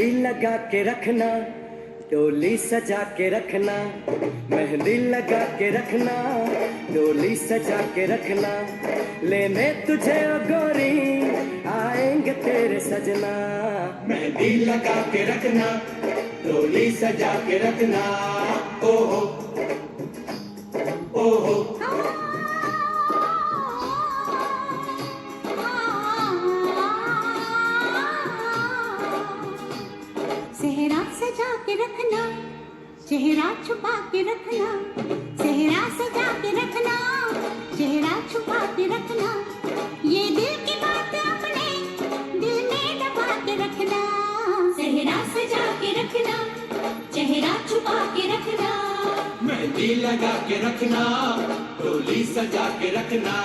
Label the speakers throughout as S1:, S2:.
S1: मेहंदी लगा के रखना, डोली सजा के रखना, मेहंदी लगा के रखना, डोली सजा के रखना, लेने तुझे ओ गोरी आएंगे तेरे सजना।
S2: मेहंदी लगा के रखना, डोली सजा के रखना, ओहो ओहो।
S3: सेहरा सजा के रखना, चेहरा छुपा के रखना, सेहरा सजा के रखना, चेहरा छुपा के रखना, ये दिल की बात अपने दिल में दबा के रखना। सेहरा सजा के रखना, चेहरा छुपा के रखना,
S2: मेहंदी लगा के रखना, डोली सजा के रखना।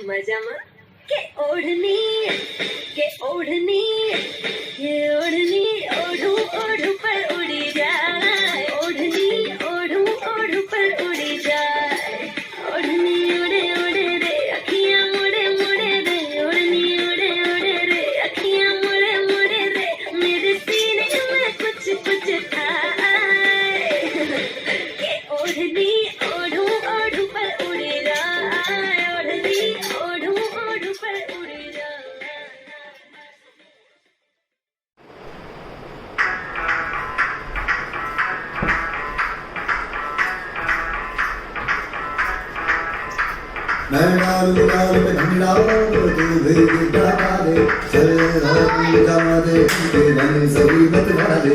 S3: मजामा के ओढ़नी ये ओढ़नी ओढ़ू ओढ़ू पर उड़ी जाए, ओढ़नी ओढ़ू ओढ़ू पर उड़ी जाए, ओढ़नी उड़े उड़े रे अखियां मुड़े मुड़े रे, ओढ़नी उड़े उड़े रे अखियां मुड़े मुड़े रे, मेरे सीने में कुछ कुछ खाए के ओढ़नी ओढ़ू ओढ़ू पर उड़ी जाए, ओढ़नी ओढ़ू ओढ़ू पर उड़ी जाए।
S4: मैं डालू डाल में ढंडाओ तू भी डाका दे, चले राम जमा दे तेरे सभी बतवा दे।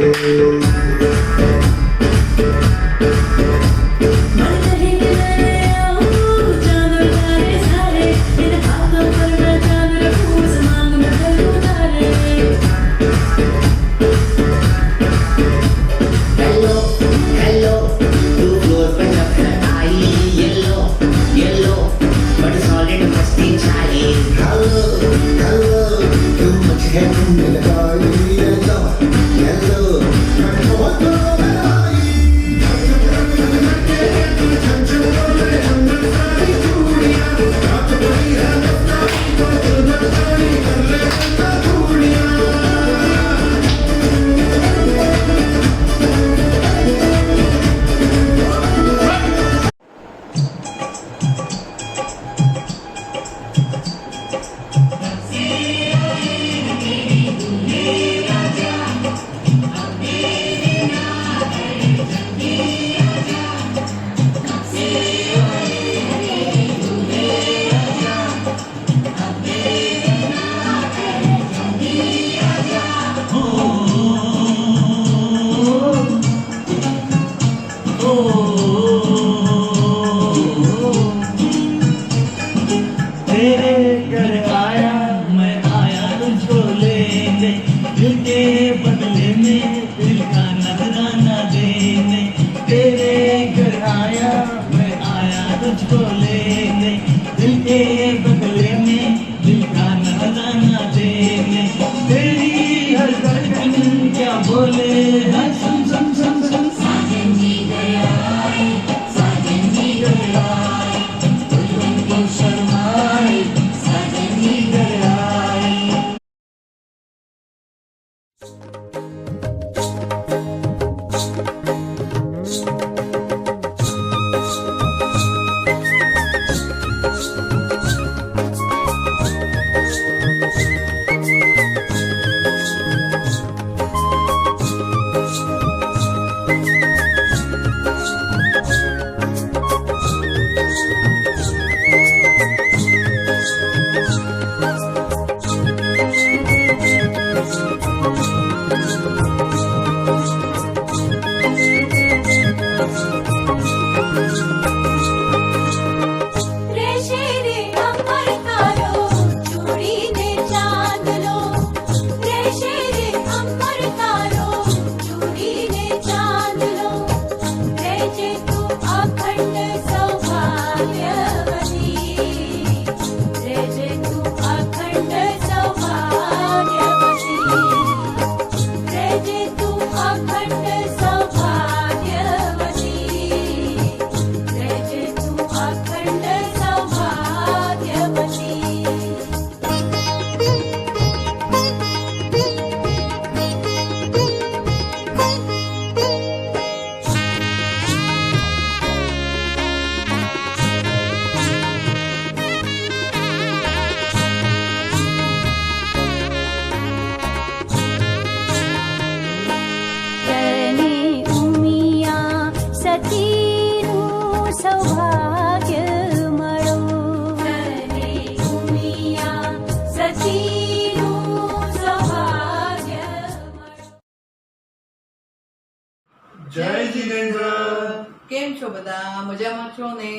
S5: છો બધા? મજામાં છો ને?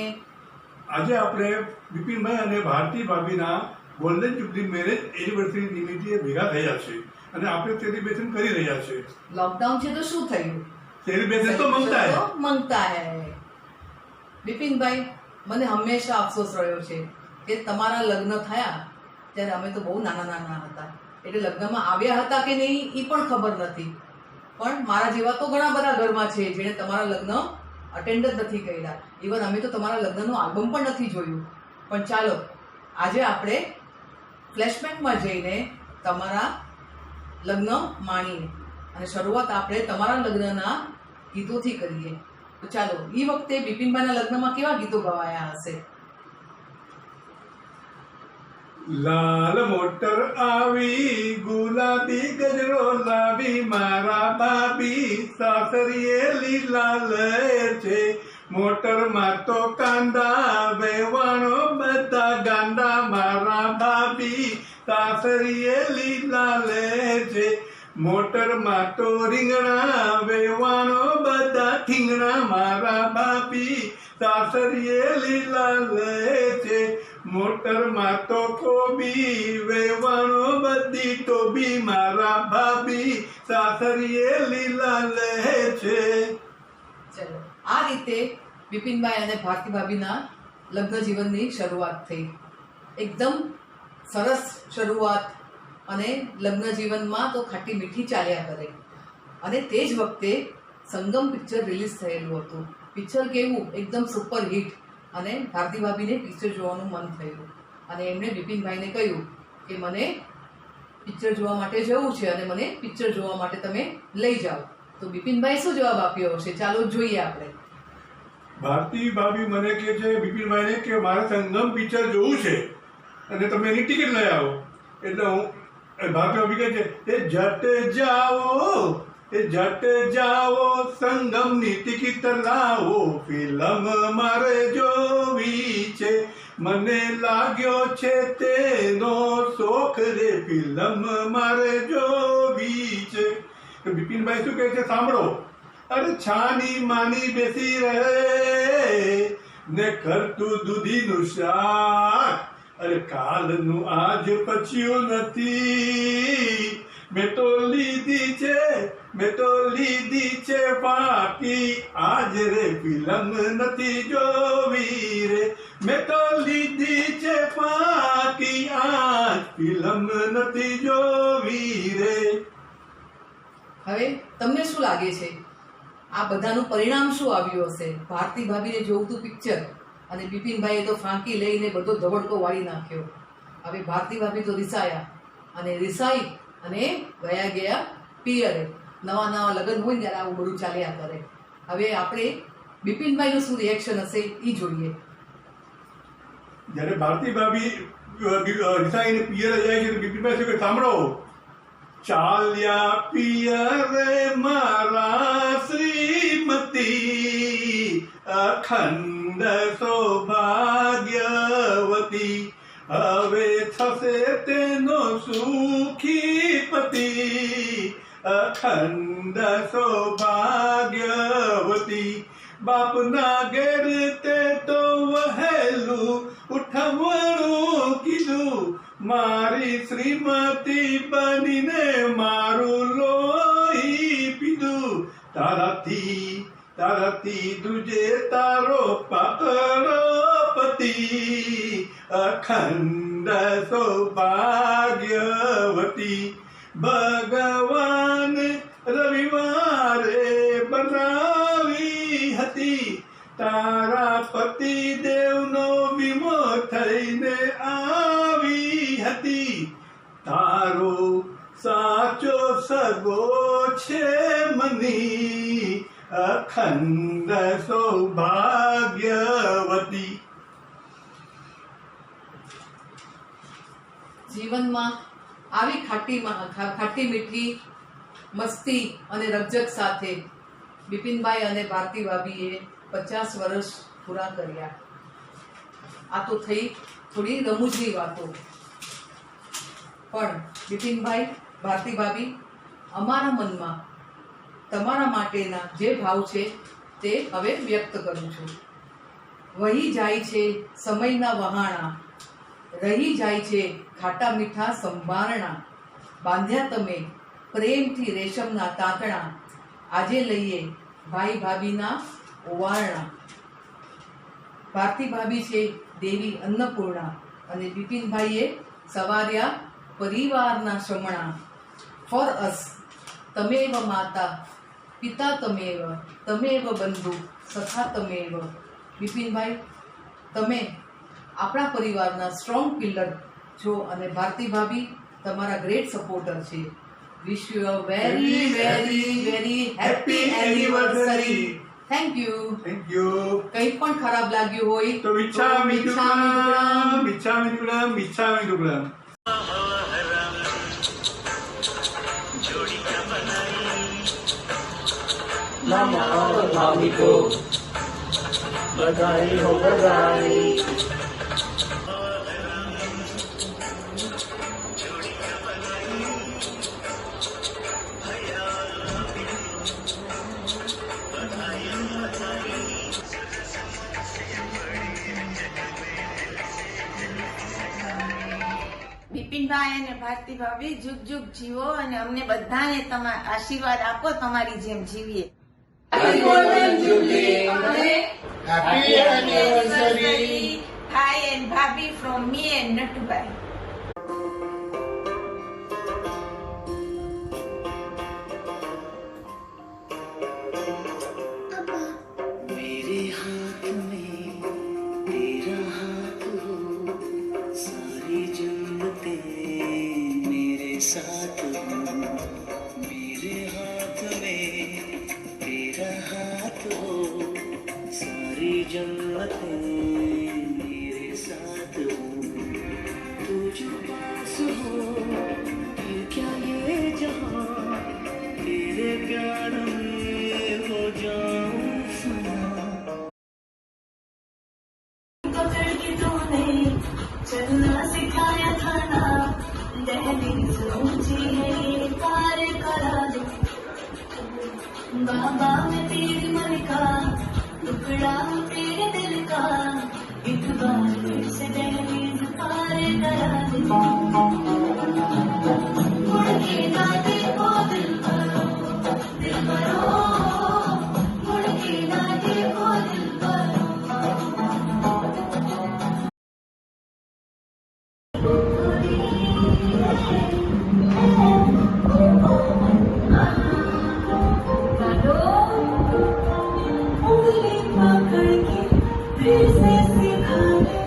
S6: આજે આપણે બિપિનભાઈ અને ભારતી ભાભીના ગોલ્ડન જુબલી મેરેજ એનિવર્સરી નિમિત્તે ભેગા થયા છે અને આપણે સેલિબ્રેશન કરી રહ્યા છે.
S5: લોકડાઉન છે તો શું થયું?
S6: સેલિબ્રેશન તો મંગતા હે.
S5: મંગતા હે. બિપિનભાઈ, મને હંમેશા અફસોસ રહ્યો છે કે તમારા લગ્ન થયા ત્યારે અમે તો બહુ નાના નાના હતા, એટલે લગ્નમાં આવ્યા હતા કે નહીં એ પણ ખબર નથી. પણ મારા જેવા તો ઘણા બધા ઘરમાં છે જેણે તમારા લગ્ન અટેન્ડ જ નથી કર્યા. ઇવન અમે તો તમારા લગ્નનું આલ્બમ પણ નથી જોયું. પણ ચાલો આજે આપણે ફ્લેશબેકમાં જઈને તમારા લગ્ન માણીએ અને શરૂઆત આપણે તમારા લગ્નના ગીતોથી કરીએ. તો ચાલો, એ વખતે બિપિનભાઈના લગ્નમાં કેવા ગીતો ગવાયા હશે?
S6: લાલ મોટર આવી, ગુલાબી ગજરો લાવી, મારા ભાભી સાસરીએ લીલા લે છે. મોટરમાં તો કાંદા વેવાણો બધા ગાંડા, મારા ભાભી સાસરીએ લીલા લે છે. મોટરમાં તો રીંગણા વેવાણો બધા ઠીંગણા, મારા ભાભી સાસરીએ લીલા લે છે. મોટરમાં તો કોબી વેવાણો બધી ટોબી, મારા ભાભી સાસરીએ લીલા લે છે.
S5: ચલો, આ રીતે બિપિનભાઈ અને ભારતી ભાભીના લગ્ન જીવનની શરૂઆત થઈ. એકદમ સરસ શરૂઆત, અને લગ્ન જીવનમાં તો ખાટી મીઠી ચાલ્યા કરે. અને તે જ વખતે સંગમ પિક્ચર રિલીઝ થયેલું હતું. પિક્ચર કેવું? એકદમ સુપર હિટ. અને ભારતી ભાભીને પિક્ચર જોવાનું મન થયું અને એમણે બિપિનભાઈને કહ્યું કે મને પિક્ચર જોવા માટે જવું છે અને મને પિક્ચર જોવા માટે તમે લઈ જાઓ. તો બિપિનભાઈ શું જવાબ આપ્યો હશે? ચાલો જોઈએ આપણે.
S6: ભારતી ભાભી મને કહે છે બિપિનભાઈને કે મારે સંગમ પિક્ચર જોવું છે અને તમે એની ટિકિટ લઈ આવો. એટલે હું ભારતી ભાભી કહે છે એ જટ જાઓ સંગમની ટિકિટ લાવો, ફિલ્મ મારે જોવી છે, મને લાગ્યો છે તેનો શોખ રે, ફિલ્મ મારે જોવી છે. બિપિનભાઈ શું કહે છે સાંભળો. અરે છાની માની બેસી રહે ને કરતું દૂધીનું શાક, અરે કાલનું આજ પચ્યું નથી, મેં તો લીધી છે બાકી, આજ રે ફિલ્મ નથી જોવી રે, મેં તો લીધી છે બાકી, આજ ફિલ્મ નથી જોવી રે.
S5: હવે તમને શું લાગે છે આ બધાનું પરિણામ શું આવ્યું હશે? ભારતી ભાભીને જોવતું પિક્ચર અને બિપિનભાઈએ તો ફાંકી લઈને બધો ધબડકો વાળી નાખ્યો. હવે ભારતી ભાભી તો રિસાયા અને રિસાઈ અને ગયા પિયરે. નવા લગ્ન હોય ને ત્યારે આવું બધું ચાલ્યા કરે. હવે આપણે બિપિનભાઈનું શું રિએક્શન હશે એ જોઈએ.
S6: જયારે ભારતી ભાભી રિસાઈને પિયરે જાય છે તો બિપિનભાઈ શું કહે સાંભળો. ચાલ્યા પિયરે મારા શ્રીમતી, અખંડ સૌભાગ્યવતી, હવે થશે તેનો સુખી પતિ, અખંડ સૌભાગ્યવતી. બાપના ઘેર તે તો વહેલું ઉઠવણું કીધું, મારી શ્રીમતી બનીને મારું લોહી પીધું, તારાથી દુજે તારો પાતળો પતિ, અખંડ સૌભાગ્યવતી. ભગવાન રવિવારે બનાવી હતી, તારા પતિ દેવનો વીમો થઈને આવી હતી, તારો સાચો સગો છે મની, અખંડ સૌભાગ્યવતી.
S5: જીવનમાં આવી ખાટી મીઠી મસ્તી અને રકઝક સાથે બિપિનભાઈ અને ભારતી ભાભીએ 50 વર્ષ પૂરા કર્યા. આ તો થઈ થોડી રમૂજની વાતો, પણ બિપિનભાઈ, ભારતી ભાભી, અમારા મનમાં તમારા માટેના જે ભાવ છે તે હવે વ્યક્ત કરું છું. વહી જાય છે સમયના વહાણા, રહી જાય છે ખાટા મીઠા સંભારણા. બાંધ્યા તમે પ્રેમથી રેશમના તાંતણા, આજે લઈએ ભાઈ ભાભીના ઓવારણા. ભારતી ભાભી છે દેવી અન્નપૂર્ણા અને બિપિનભાઈએ સવાર્યા પરિવારના શમણા. ફોર અસ તમેવ માતા પિતા તમેવ બંધુ સખા તમેવ. બિપિનભાઈ, તમે આપણા પરિવારના સ્ટ્રોંગ પિલર છો અને ભારતી ભાભી તમારા ગ્રેટ સપોર્ટર છે. Wish you a very very very happy anniversary. Thank you.
S6: Thank you.
S5: કંઈ પણ ખરાબ લાગ્યું હોય
S6: તો મિચ્છામિ દુક્કડમ, મિચ્છામિ દુક્કડમ, મિચ્છામિ દુક્કડમ.
S1: मामा और भाभी को बधाई हो बधाई.
S7: બિપિનભાઈ અને ભારતી ભાભી જુગ જુગ જીવો અને અમને બધાને તમારા આશીર્વાદ આપો, તમારી જેમ જીવીએ.
S2: Happy anniversary.
S7: Hi and Bhabhi from me and Nattubai.
S1: मेरे हाथ में तेरा हाथ हो, सारी जन्नतें मेरे साथ हो. मेरे हाथ में तेरा हाथ हो, सारी जन्नतें मेरे साथ हो. तू जो पास हो फिर क्या ये जहां, तेरे प्यार में हो जाऊं फना.
S3: पकड़ के तूने चलना सिखाया था ना, दहलीज ऊंची है ये पार करा दे. बाबा मैं तेरे मन का टुकड़ा हूँ, तेरे दिल का एक बार फिर से दहलीज पार करा दे. मुड़ के ना देखो दिल भरो, दिल भरो. मुड़ के ना देखो दिल भरो. उंगली पकड़ के फिर से सिखा ले,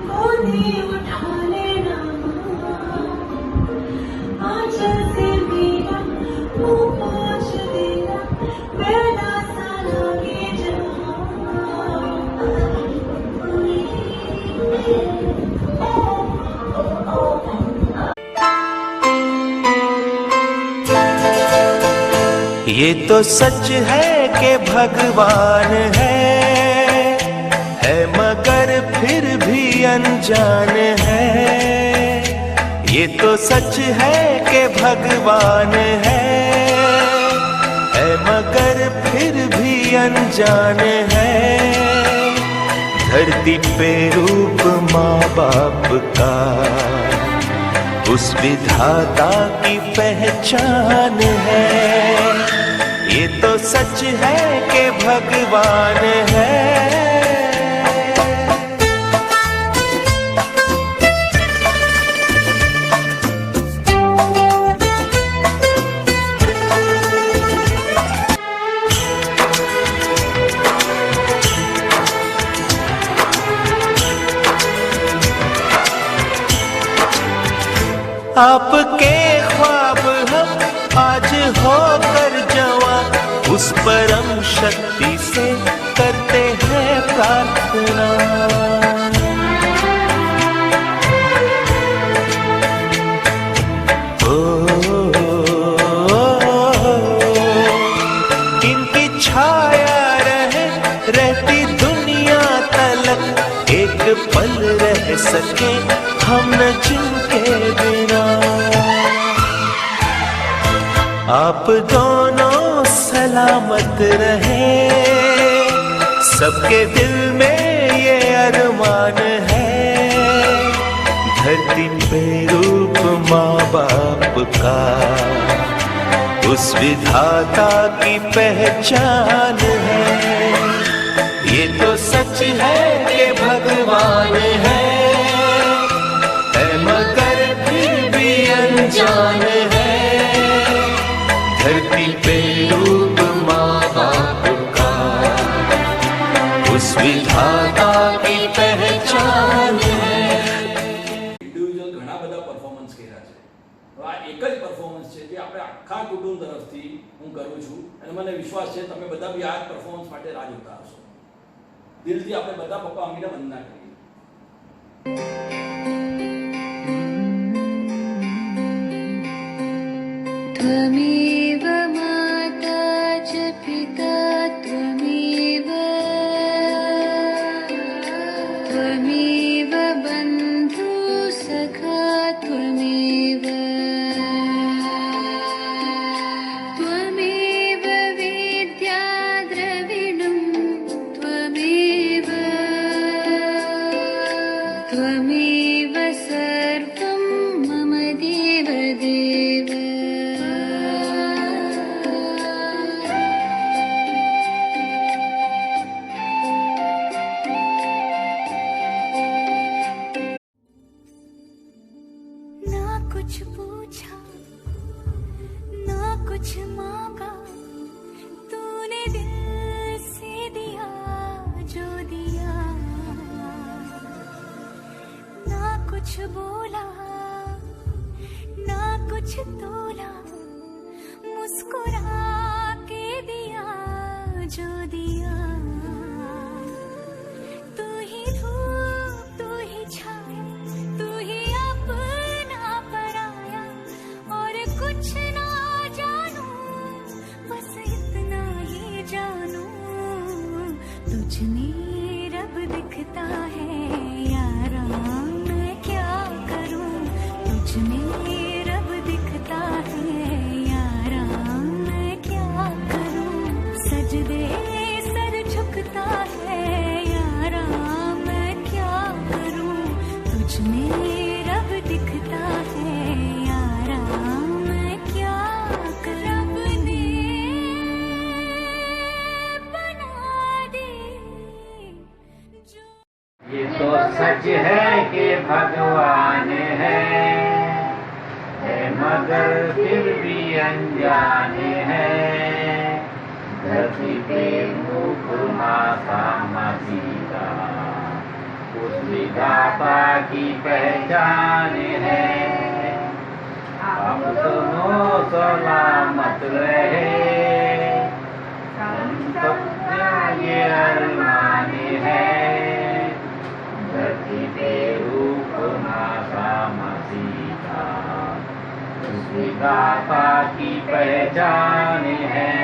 S3: गोदी उठा लेना. आंचल से मेरा मुंह पोंछ देना, बेड़ा सा लगे
S8: ये तो सच है कि भगवान है मगर फिर भी अनजान है. ये तो सच है कि भगवान है मगर फिर भी अनजान है. धरती पे रूप माँ बाप का उस विधाता की पहचान है. ये तो सच है कि भगवान है. आपके ख्वाब हम आज होकर जवां, उस परम शक्ति से करते हैं प्रार्थना. इनकी छाया रहती दुनिया तलक, एक पल रह सके हम न जिनके बिना. आप दोनों सलामत रहे, सबके दिल में ये अरमान है, धरती पे रूप माँ बाप का उस विधाता की पहचान है। ये तो सच है कि भगवान है मगर फिर भी अनजान है, धरती पे रूप माँ बाप का उस विधाता की पहचान है।
S9: ઇન્ડિવિજ્યુઅલ ઘણા બધા પરફોર્મન્સ કર્યા છે. હવે આ એક જ પરફોર્મન્સ છે જે આપણે આખા કુટુંબ તરફથી હું કરું છું અને મને વિશ્વાસ છે તમે બધા બી આ પરફોર્મન્સ માટે રાહ જોતા હશો. દિલથી આપણે બધા પપ્પા મમ્મીને વંદના કરીએ.
S3: त्वमेव माता च पिता त्वमेव त्वमेव बन्धु सखा त्वमेव त्वमेव विद्या द्रविणं त्वमेव त्वमेव सर्वं मम देवदेव। कुछ पूछा ना कुछ मांगा, तूने दिल से दिया जो दिया, ना कुछ बोला ना कुछ तोला, मुस्कुरा के दिया जो दिया। तू ही धूप तू ही छाया तू ही अपना पराया, और कुछ ना जानू बस इतना ही जानू, तुझ में रब दिखता है यारा मैं क्या करूं, तुझ में रब दिखता है यारा मैं क्या करूं, सजदे सर झुकता है यारा मैं क्या करूं, तुझ में रब दिखता है यारा मैं क्या करूं। रब ने बना दी जो
S10: ये तो सच है कि भगवान है मगर फिर भी अनजान है, धरती पे मुख माता सीता उस विधाता की पहचान है। आप दोनों सलामत रहे हम सबका ये अरमान है, धरती पे रूप माता सीता उस विधाता की पहचान है।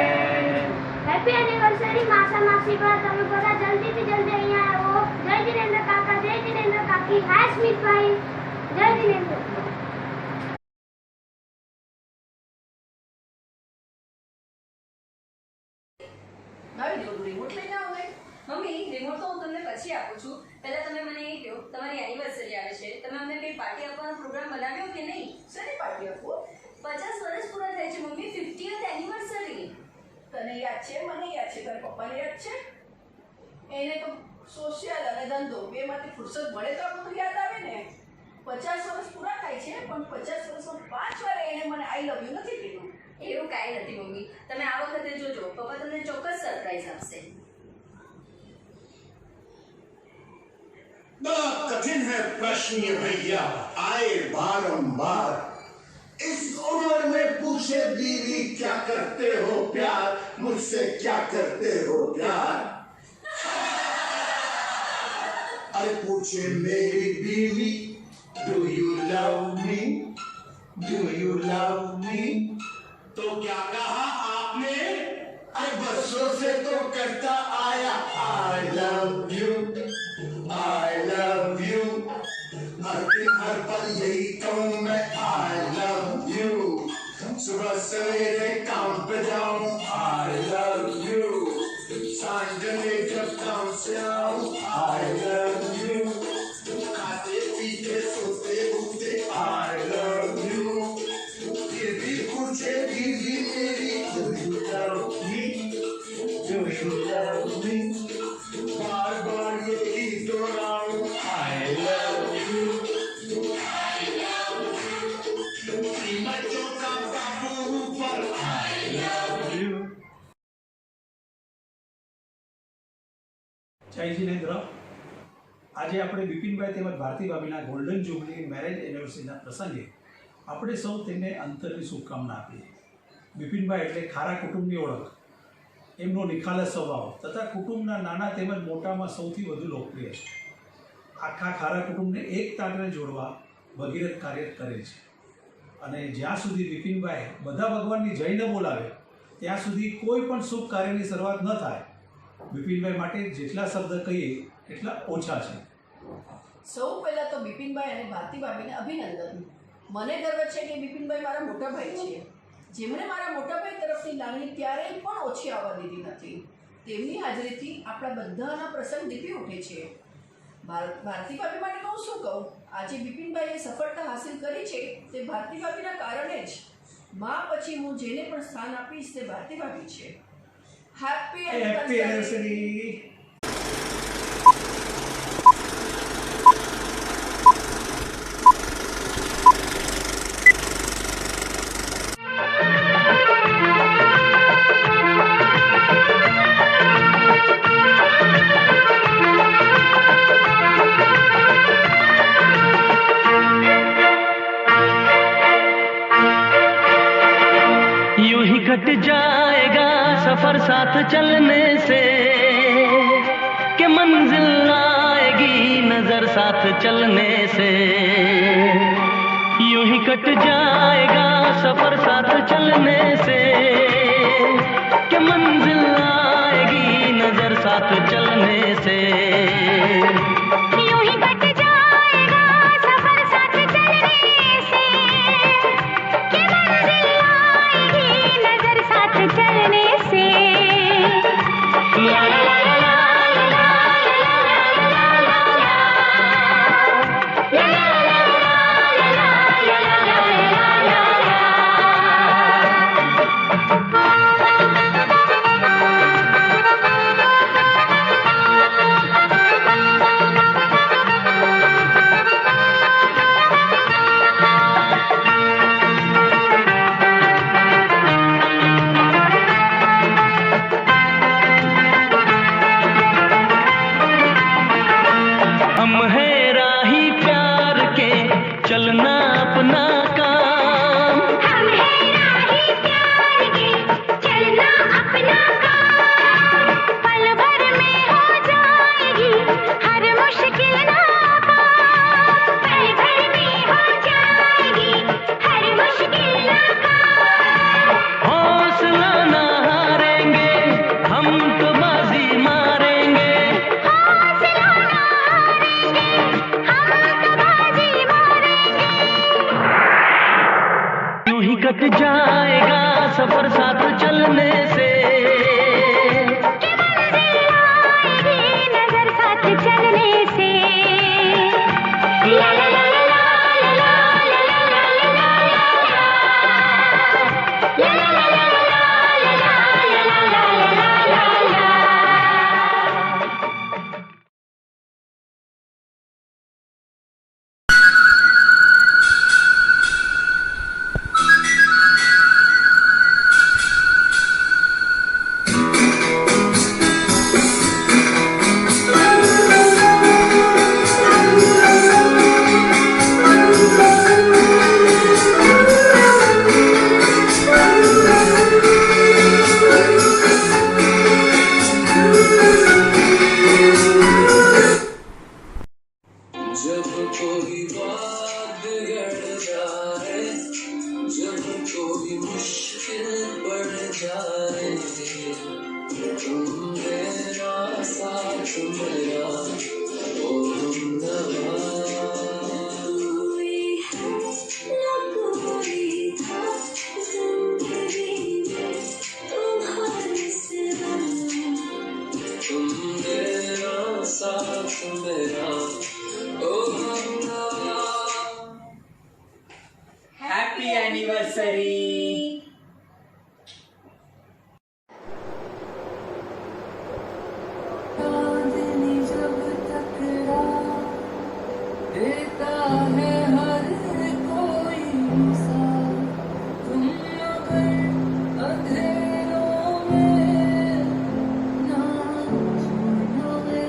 S3: હેપી એનિવર્સરી માસા માસી પર તમે બધા જલ્દીથી જલ્દી અહીંયા આવો. જય જીનેન્દ્ર કાકા, જય જીનેન્દ્ર કાકી, હાય સ્મિતભાઈ, જય જીનેન્દ્ર.
S11: મમ્મી રિમોટ તો હું તમને પછી આપું છું. પહેલા તમે મને એ કહો તમારી એનિવર્સરી આવે છે, તમે અમને કઈ પાર્ટી આપવાનો પ્રોગ્રામ બનાવ્યો કે નહીં? શેની પાર્ટી આપો? 50 વર્ષ પૂરા થાય છે મમ્મી, 50th એનિવર્સરી. તને યાદ છે? મને યાદ છે, તારા પપ્પાને યાદ છે? એને તો સોશિયલ અને ધંધો બેમાંથી ફુરસત મળે તો આપણું યાદ આવે ને. 50 વર્ષ પૂરા થાય છે પણ 50 વર્ષમાં 5 વાર એને મને આઈ લવ યુ નથી કીધું. એવું કાંઈ નથી મમ્મી, તમે આ વખતે જોજો, પપ્પા તમને ચોક્કસ સરપ્રાઈઝ આપશે.
S2: बड़ा कठिन है प्रश्न ये भैया, आए बारंबार। इस उम्र में पूछे बीवी क्या करते हो प्यार, मुझसे क्या करते हो प्यार। अरे पूछे मेरी बीवी do you love me, do you love me, तो क्या कहा आपने? अरे बरसों से तो करता आया I love you, I love you, हर पल यही कहूँ मैं I love you, सुबह सवेरे काम पे जाऊँ I love you, सांझ में जब काम
S12: જય જિનેન્દ્ર, આજે આપણે બિપિનભાઈ તેમજ ભારતી ભાભીના ગોલ્ડન જ્યુબલી મેરેજ એનિવર્સરીના પ્રસંગે આપણે સૌ તેમને અંતરની શુભકામના આપીએ. બિપિનભાઈ એટલે ખારા કુટુંબની ઓળખ. એમનો નિખાલસ સ્વભાવ તથા કુટુંબના નાના તેમજ મોટામાં સૌથી વધુ લોકપ્રિય છે. આખા ખારા કુટુંબને એક તાંતણે જોડવા ભગીરથ કાર્ય કરે છે. અને જ્યાં સુધી બિપિનભાઈ બધા ભગવાનની જય ન બોલાવે ત્યાં સુધી કોઈ પણ શુભ કાર્યની શરૂઆત ન થાય. બિપિનભાઈ માટે જેટલા શબ્દ કહીએ એટલા ઓછા છે.
S13: સૌ પહેલાં તો બિપિનભાઈ અને ભારતી ભાભીને અભિનંદન. મને ગર્વ છે કે બિપિનભાઈ મારા મોટા ભાઈ છે, જેમણે મારા મોટા ભાઈ તરફની લાગણી ક્યારેય પણ ઓછી આવવા દીધી નથી. તેમની હાજરીથી આપણા બધાના પ્રસંગ દીપી ઉઠે છે. ભારતી ભાભી માટે હું શું કહું, આજે બિપિનભાઈએ સફળતા હાંસિલ કરી છે તે ભારતી ભાભીના કારણે જ. મા પછી હું જેને પણ સ્થાન આપીશ તે ભારતી ભાભી છે. Happy anniversary.
S1: यूं ही कट जाएगा सफर साथ चलने से कि मंजिल आएगी नजर साथ चलने से. यूं ही कट जाएगा सफर साथ चलने से कि मंजिल आएगी नजर साथ चलने से.
S3: यूं ही कट जाएगा सफर साथ चलने से कि मंजिल आएगी नजर साथ चलने से. ला ला ला ला ला
S1: हम है राही प्यार के चलना अपना काम.
S3: हम है राही प्यार के चलना अपना काम. पल भर में हो जाएगी हर मुश्किल नाकाम. पल भर में हो जाएगी हर मुश्किल नाकाम.
S1: हौसला ना हारेंगे हम तो बाजी मारेंगे.
S3: हौसला ना हारेंगे हम तो बाजी मारेंगे.
S1: यूं ही कट जाएगा सफर साथ चलने से
S3: कि मंजिल आएगी नजर साथ चलने से. ला ला ला ला ला ला ला ला ला ला ला ला ला ला
S1: जब कोई बात बिगड़ जाए, जब कोई मुश्किल बढ़ जाए, तुम मेरा साथ मेरा ओ हमदवा.
S3: कोई है ना कोई था जिंदगी में तुम्हारे सिवा.
S1: तुम मेरा साथ मेरा ओ हमदवा.
S10: Happy anniversary.
S5: चांदनी जब टकरा देता है हर कोई साथ. तुम अगर अंधेरों में ना सुनोगे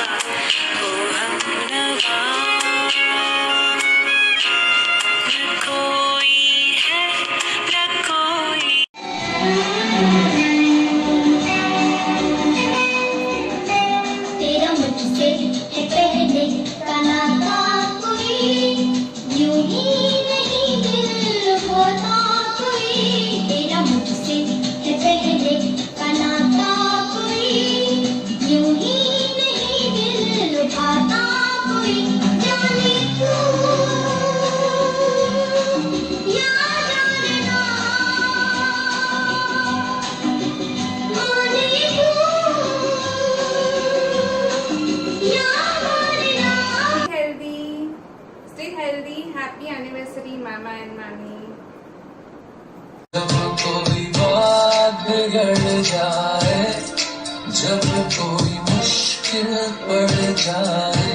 S3: ओ हमनवा न कोई है न कोई।
S14: तेरा मुझसे है पहले का नाता कोई, यूं ही नहीं दिल होता कोई। तेरा मुझसे है पहले का नाता कोई, यूं ही नहीं दिल लुभाता कोई। जाने क्यों या जाने ना, माने क्यों या माने ना।
S15: Healthy, stay healthy. Happy anniversary, Mama and Mommy.
S16: जब कोई बात बिगड़ जाए, जब कोई मुश्किल पड़ जाए,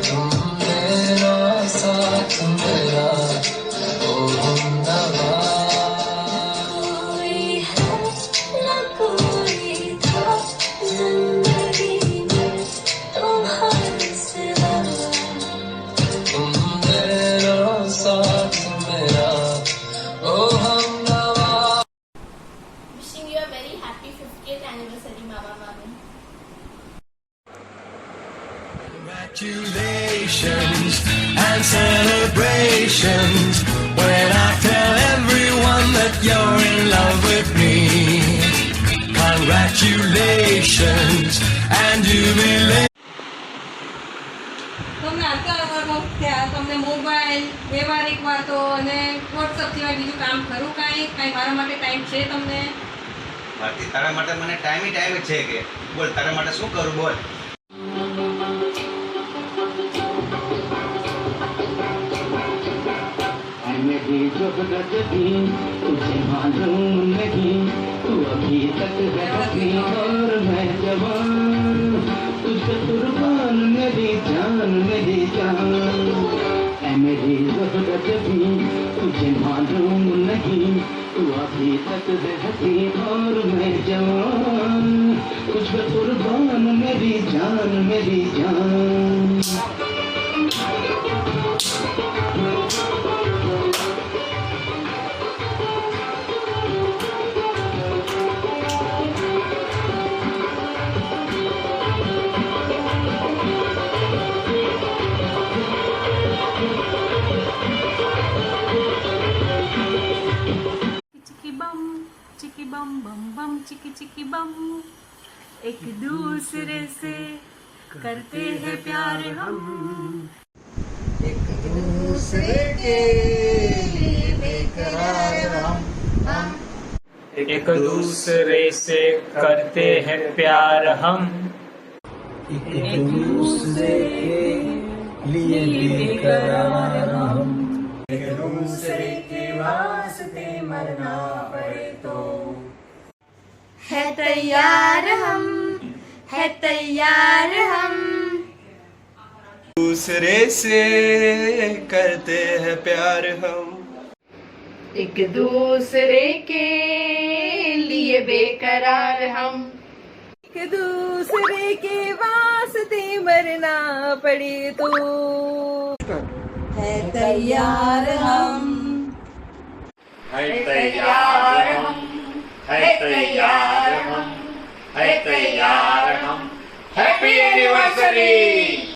S16: तुम मेरा साथ मेरा ओ हमनवा।
S14: कोई है न कोई था जिंदगी में तुम्हारे सिवा।
S16: तुम मेरा साथ मेरा ओ हमनवा।
S14: Wishing you a very happy 50th anniversary, Mama Mami.
S8: Congratulations and celebrations when I tell everyone that you're in love with me. Congratulations and jubilation.
S15: તમને અત્યારે તમને મોબાઈલ, વ્યવહારિક વાતો અને વોટ્સઅપ સિવાય બીજું કામ ખરું કાંઈ મારા માટે ટાઈમ છે તમને?
S17: ભારતી, તારા માટે મને ટાઈમ જ છે કે બોલ, તારા માટે શું કરું બોલ.
S10: मेरी ज़रूरत भी तुझे मालूम नहीं, तू अभी तक है हसीन और मैं जवान, तुझे कुर्बान मेरी जान मेरी जान। ऐ मेरी ज़रूरत भी तुझे मालूम नहीं, तू अभी तक है हसीन और मैं जवान, तुझे कुर्बान मेरी जान मेरी जान।
S3: चिकी बम बम बम चिकी चिकी बम, एक दूसरे से करते हैं प्यार हम,
S4: एक दूसरे के लिए बेकरार हम
S10: एक दूसरे से करते हैं प्यार हम,
S4: एक दूसरे के लिए बेकरार हम, एक दूसरे के वास्ते मरना पड़े तो
S14: है तैयार हम, है तैयार हम।
S8: दूसरे से करते हैं प्यार हम,
S13: एक दूसरे के लिए बेकरार हम,
S3: एक दूसरे के वास्ते मरना पड़े तो है तैयार हम,
S10: है तैयार हम, है तैयार हम, है तैयार हम। Happy anniversary.